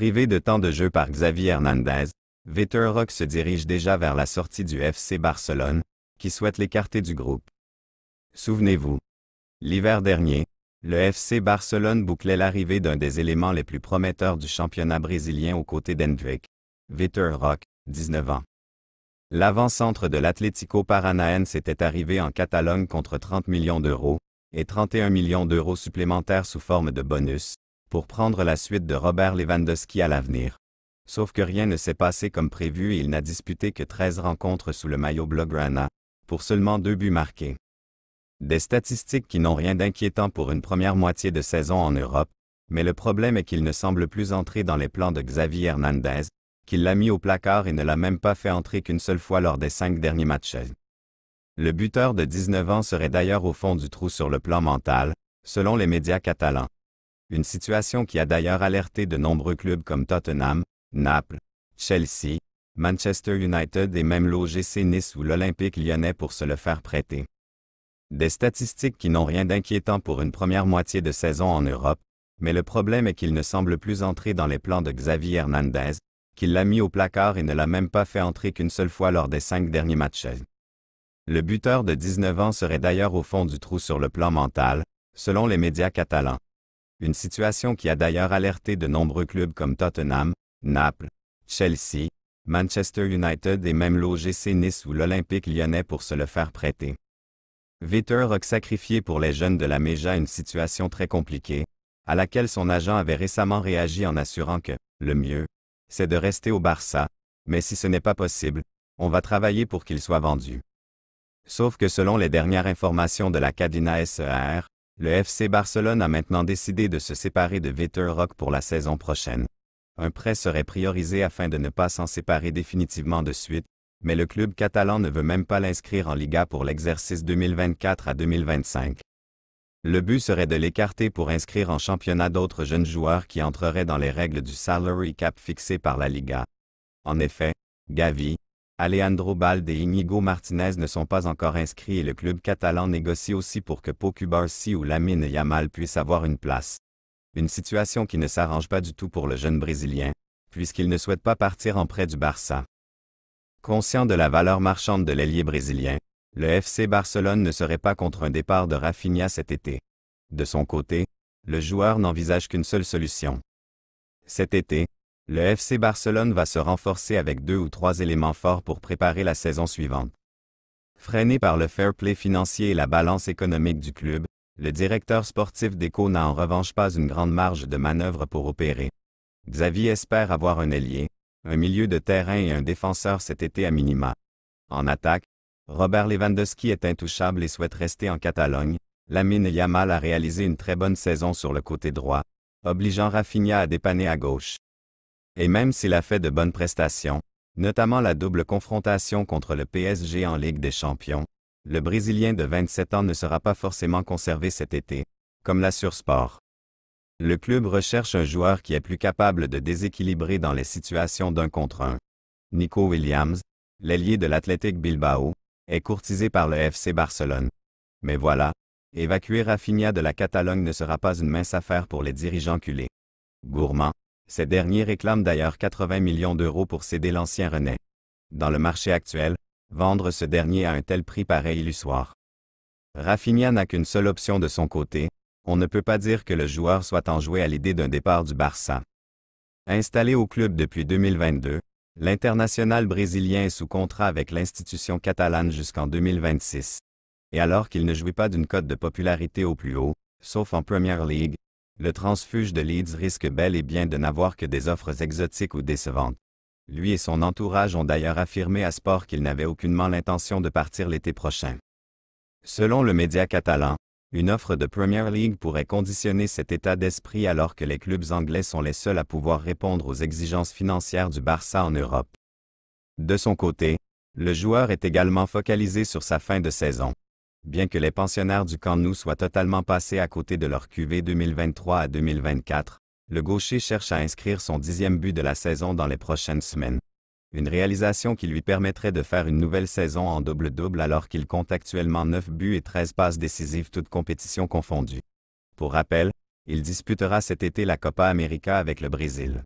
Privé de temps de jeu par Xavi Hernandez, Vitor Roque se dirige déjà vers la sortie du FC Barcelone, qui souhaite l'écarter du groupe. Souvenez-vous, l'hiver dernier, le FC Barcelone bouclait l'arrivée d'un des éléments les plus prometteurs du championnat brésilien aux côtés d'Endrick, Vitor Roque, 19 ans. L'avant-centre de l'Atlético Paranaense était arrivé en Catalogne contre 30 millions d'euros, et 31 millions d'euros supplémentaires sous forme de bonus, pour prendre la suite de Robert Lewandowski à l'avenir. Sauf que rien ne s'est passé comme prévu et il n'a disputé que 13 rencontres sous le maillot blaugrana, pour seulement 2 buts marqués. Des statistiques qui n'ont rien d'inquiétant pour une première moitié de saison en Europe, mais le problème est qu'il ne semble plus entrer dans les plans de Xavi Hernandez, qu'il l'a mis au placard et ne l'a même pas fait entrer qu'une seule fois lors des 5 derniers matchs. Le buteur de 19 ans serait d'ailleurs au fond du trou sur le plan mental, selon les médias catalans. Une situation qui a d'ailleurs alerté de nombreux clubs comme Tottenham, Naples, Chelsea, Manchester United et même l'OGC Nice ou l'Olympique Lyonnais pour se le faire prêter. Des statistiques qui n'ont rien d'inquiétant pour une première moitié de saison en Europe, mais le problème est qu'il ne semble plus entrer dans les plans de Xavi Hernandez, qu'il l'a mis au placard et ne l'a même pas fait entrer qu'une seule fois lors des 5 derniers matchs. Le buteur de 19 ans serait d'ailleurs au fond du trou sur le plan mental, selon les médias catalans. Une situation qui a d'ailleurs alerté de nombreux clubs comme Tottenham, Naples, Chelsea, Manchester United et même l'OGC Nice ou l'Olympique Lyonnais pour se le faire prêter. Vitor Roque sacrifié pour les jeunes de la Méja une situation très compliquée, à laquelle son agent avait récemment réagi en assurant que « le mieux, c'est de rester au Barça, mais si ce n'est pas possible, on va travailler pour qu'il soit vendu ». Sauf que selon les dernières informations de la Cadena SER, le FC Barcelone a maintenant décidé de se séparer de Vitor Roque pour la saison prochaine. Un prêt serait priorisé afin de ne pas s'en séparer définitivement de suite, mais le club catalan ne veut même pas l'inscrire en Liga pour l'exercice 2024 à 2025. Le but serait de l'écarter pour inscrire en championnat d'autres jeunes joueurs qui entreraient dans les règles du salary cap fixé par la Liga. En effet, Gavi, Alejandro Balde et Íñigo Martínez ne sont pas encore inscrits et le club catalan négocie aussi pour que Pau Cubarsí ou Lamine Yamal puissent avoir une place. Une situation qui ne s'arrange pas du tout pour le jeune Brésilien, puisqu'il ne souhaite pas partir en prêt du Barça. Conscient de la valeur marchande de l'ailier brésilien, le FC Barcelone ne serait pas contre un départ de Rafinha cet été. De son côté, le joueur n'envisage qu'une seule solution. Cet été, le FC Barcelone va se renforcer avec 2 ou 3 éléments forts pour préparer la saison suivante. Freiné par le fair play financier et la balance économique du club, le directeur sportif d'Eco n'a en revanche pas une grande marge de manœuvre pour opérer. Xavi espère avoir un ailier, un milieu de terrain et un défenseur cet été à minima. En attaque, Robert Lewandowski est intouchable et souhaite rester en Catalogne. Lamine Yamal a réalisé une très bonne saison sur le côté droit, obligeant Rafinha à dépanner à gauche. Et même s'il a fait de bonnes prestations, notamment la double confrontation contre le PSG en Ligue des Champions, le Brésilien de 27 ans ne sera pas forcément conservé cet été, comme l'assure Sport. Le club recherche un joueur qui est plus capable de déséquilibrer dans les situations d'un contre un. Nico Williams, l'ailier de l'Athletic Bilbao, est courtisé par le FC Barcelone. Mais voilà, évacuer Rafinha de la Catalogne ne sera pas une mince affaire pour les dirigeants culés. Gourmands, ces derniers réclament d'ailleurs 80 millions d'euros pour céder l'ancien Rennais. Dans le marché actuel, vendre ce dernier à un tel prix paraît illusoire. Rafinha n'a qu'une seule option de son côté. On ne peut pas dire que le joueur soit enjoué à l'idée d'un départ du Barça. Installé au club depuis 2022, l'international brésilien est sous contrat avec l'institution catalane jusqu'en 2026. Et alors qu'il ne jouit pas d'une cote de popularité au plus haut, sauf en Premier League, le transfuge de Leeds risque bel et bien de n'avoir que des offres exotiques ou décevantes. Lui et son entourage ont d'ailleurs affirmé à Sport qu'ils n'avaient aucunement l'intention de partir l'été prochain. Selon le média catalan, une offre de Premier League pourrait conditionner cet état d'esprit alors que les clubs anglais sont les seuls à pouvoir répondre aux exigences financières du Barça en Europe. De son côté, le joueur est également focalisé sur sa fin de saison. Bien que les pensionnaires du Camp Nou soient totalement passés à côté de leur QV 2023 à 2024, le gaucher cherche à inscrire son 10e but de la saison dans les prochaines semaines. Une réalisation qui lui permettrait de faire une nouvelle saison en double-double alors qu'il compte actuellement 9 buts et 13 passes décisives toutes compétitions confondues. Pour rappel, il disputera cet été la Copa América avec le Brésil.